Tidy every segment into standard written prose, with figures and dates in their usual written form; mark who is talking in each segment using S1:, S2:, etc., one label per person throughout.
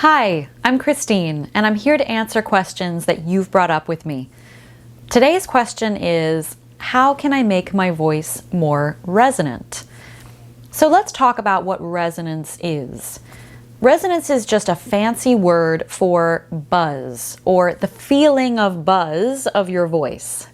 S1: Hi, I'm Christine, and I'm here to answer questions that you've brought up with me. Today's question is, how can I make my voice more resonant? So let's talk about what resonance is. Resonance is just a fancy word for buzz, or the feeling of buzz of your voice.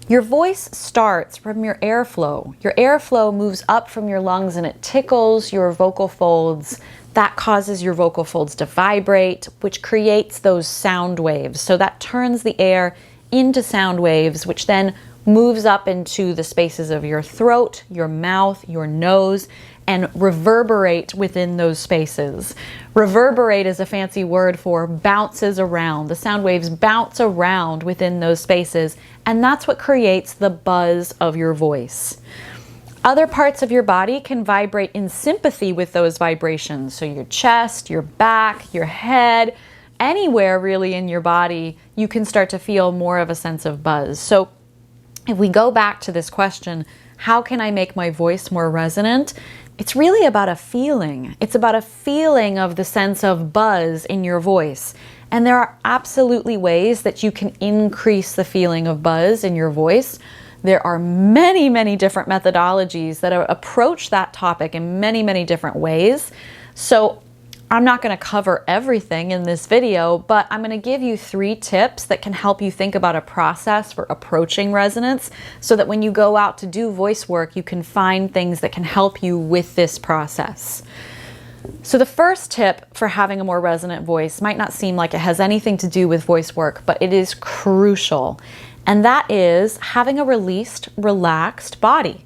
S1: Your voice starts from your airflow. Your airflow moves up from your lungs and it tickles your vocal folds. That causes your vocal folds to vibrate, which creates those sound waves. So that turns the air into sound waves, which then moves up into the spaces of your throat, your mouth, your nose, and reverberate within those spaces. Reverberate is a fancy word for bounces around. The sound waves bounce around within those spaces, and that's what creates the buzz of your voice. Other parts of your body can vibrate in sympathy with those vibrations. So your chest, your back, your head, anywhere really in your body, you can start to feel more of a sense of buzz. So if we go back to this question, how can I make my voice more resonant? It's really about a feeling. It's about a feeling of the sense of buzz in your voice. And there are absolutely ways that you can increase the feeling of buzz in your voice. There are many, many different methodologies that approach that topic in many, many different ways. So I'm not going to cover everything in this video, but I'm going to give you 3 tips that can help you think about a process for approaching resonance so that when you go out to do voice work, you can find things that can help you with this process. So the first tip for having a more resonant voice might not seem like it has anything to do with voice work, but it is crucial. And that is having a released, relaxed body.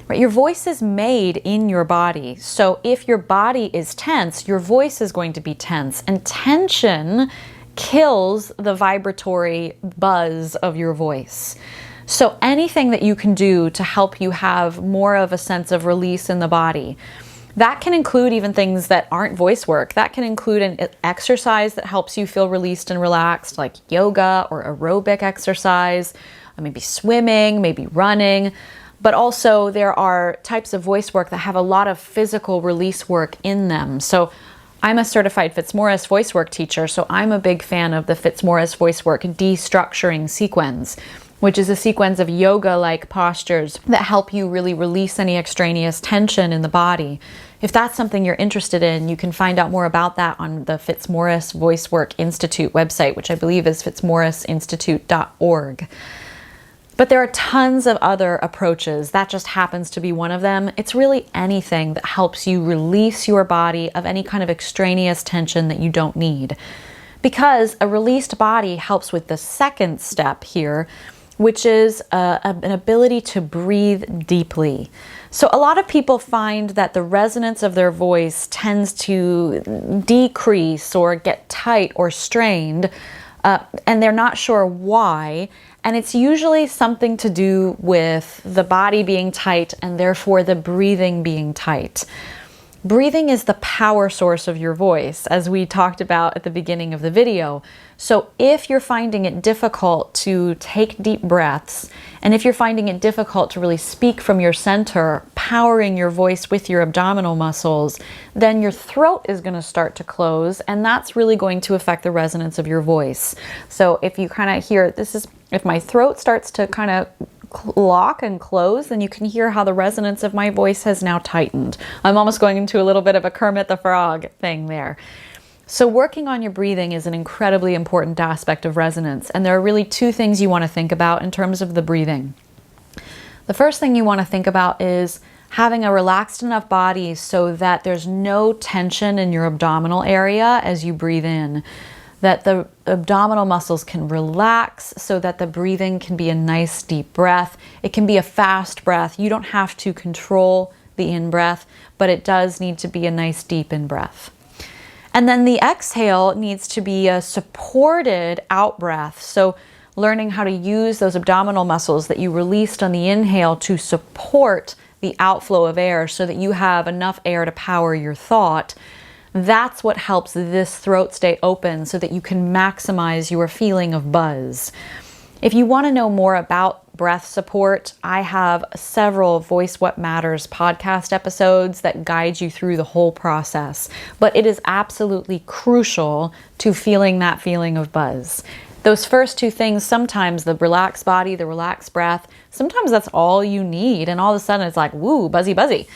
S1: Right? Your voice is made in your body. So if your body is tense, your voice is going to be tense. And tension kills the vibratory buzz of your voice. So anything that you can do to help you have more of a sense of release in the body. That can include even things that aren't voice work. That can include an exercise that helps you feel released and relaxed, like yoga or aerobic exercise, maybe swimming, maybe running. But also there are types of voice work that have a lot of physical release work in them. So I'm a certified Fitzmaurice voice work teacher, so I'm a big fan of the Fitzmaurice voice work destructuring sequence, which is a sequence of yoga-like postures that help you really release any extraneous tension in the body. If that's something you're interested in, you can find out more about that on the Fitzmaurice Voice Work Institute website, which I believe is fitzmauriceinstitute.org. But there are tons of other approaches. That just happens to be one of them. It's really anything that helps you release your body of any kind of extraneous tension that you don't need. Because a released body helps with the second step here, which is an ability to breathe deeply. So a lot of people find that the resonance of their voice tends to decrease or get tight or strained, and they're not sure why. And it's usually something to do with the body being tight and therefore the breathing being tight. Breathing is the power source of your voice, as we talked about at the beginning of the video. So if you're finding it difficult to take deep breaths, and if you're finding it difficult to really speak from your center, powering your voice with your abdominal muscles, then your throat is going to start to close, and that's really going to affect the resonance of your voice. So if you kind of hear, if my throat starts to kind of lock and close, then you can hear how the resonance of my voice has now tightened. I'm almost going into a little bit of a Kermit the Frog thing there. So working on your breathing is an incredibly important aspect of resonance, and there are really 2 things you want to think about in terms of the breathing. The first thing you want to think about is having a relaxed enough body so that there's no tension in your abdominal area as you breathe in. That the abdominal muscles can relax so that the breathing can be a nice deep breath. It can be a fast breath. You don't have to control the in-breath, but it does need to be a nice deep in-breath. And then the exhale needs to be a supported out-breath. So learning how to use those abdominal muscles that you released on the inhale to support the outflow of air so that you have enough air to power your thought. That's what helps this throat stay open so that you can maximize your feeling of buzz. If you want to know more about breath support, I have several Voice What Matters podcast episodes that guide you through the whole process. But it is absolutely crucial to feeling that feeling of buzz. Those first two things, sometimes the relaxed body, the relaxed breath, sometimes that's all you need. And all of a sudden it's like, woo, buzzy, buzzy.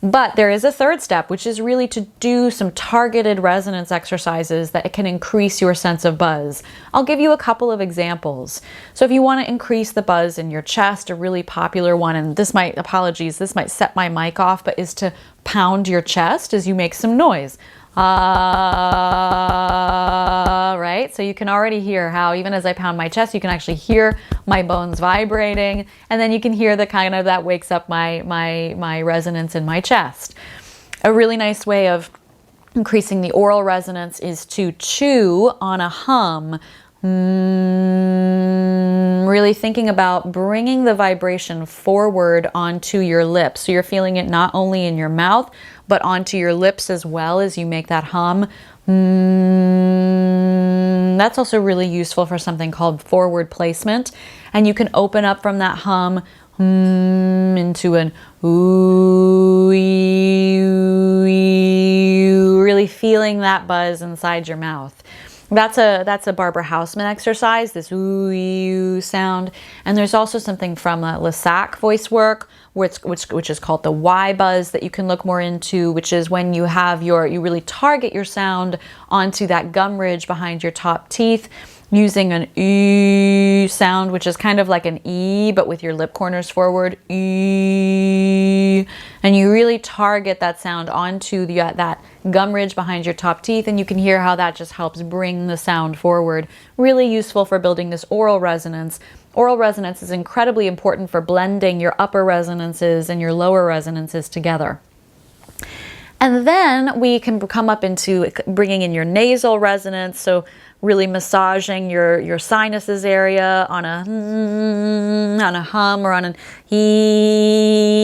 S1: But there is a third step, which is really to do some targeted resonance exercises that can increase your sense of buzz. I'll give you a couple of examples. So if you want to increase the buzz in your chest, a really popular one, and this might set my mic off, but is to pound your chest as you make some noise. Right? So you can already hear how even as I pound my chest, you can actually hear my bones vibrating, and then you can hear the kind of that wakes up my resonance in my chest. A really nice way of increasing the oral resonance is to chew on a hum. Really thinking about bringing the vibration forward onto your lips. So you're feeling it not only in your mouth, but onto your lips as well as you make that hum. That's also really useful for something called forward placement. And you can open up from that hum into an ooh, really feeling that buzz inside your mouth. That's a Barbara Houseman exercise, this ooh sound. And there's also something from Lesac voice work, which is called the Y buzz, that you can look more into, which is when you really target your sound onto that gum ridge behind your top teeth, using an E sound, which is kind of like an E, but with your lip corners forward. E. And you really target that sound onto that gum ridge behind your top teeth, and you can hear how that just helps bring the sound forward. Really useful for building this oral resonance. Oral resonance is incredibly important for blending your upper resonances and your lower resonances together. And then we can come up into bringing in your nasal resonance, so really massaging your sinuses area on a hum or on an he.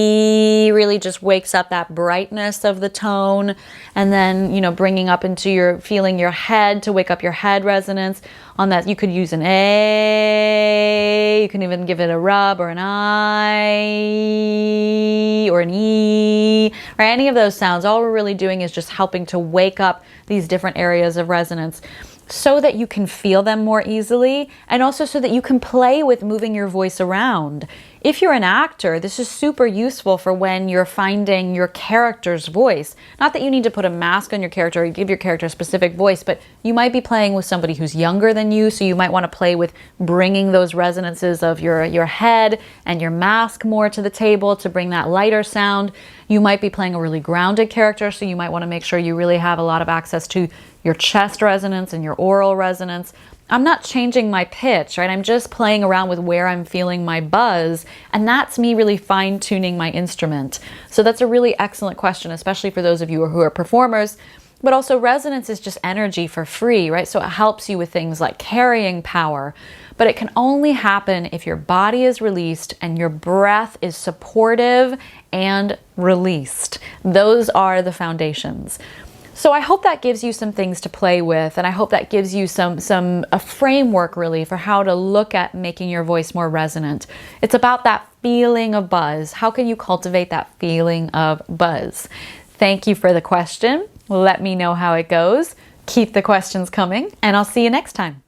S1: Really just wakes up that brightness of the tone. And then, bringing up into feeling your head to wake up your head resonance. On that, you could use an A, you can even give it a rub or an I or an E, or any of those sounds. All we're really doing is just helping to wake up these different areas of resonance so that you can feel them more easily, and also so that you can play with moving your voice around. If you're an actor, this is super useful for when you're finding your character's voice. Not that you need to put a mask on your character or give your character a specific voice, but you might be playing with somebody who's younger than you, so you might want to play with bringing those resonances of your head and your mask more to the table to bring that lighter sound. You might be playing a really grounded character, so you might want to make sure you really have a lot of access to your chest resonance and your oral resonance. I'm not changing my pitch, right? I'm just playing around with where I'm feeling my buzz, and that's me really fine-tuning my instrument. So that's a really excellent question, especially for those of you who are performers. But also resonance is just energy for free, right? So it helps you with things like carrying power. But it can only happen if your body is released and your breath is supportive and released. Those are the foundations. So I hope that gives you some things to play with, and I hope that gives you a framework really for how to look at making your voice more resonant. It's about that feeling of buzz. How can you cultivate that feeling of buzz? Thank you for the question. Let me know how it goes. Keep the questions coming, and I'll see you next time.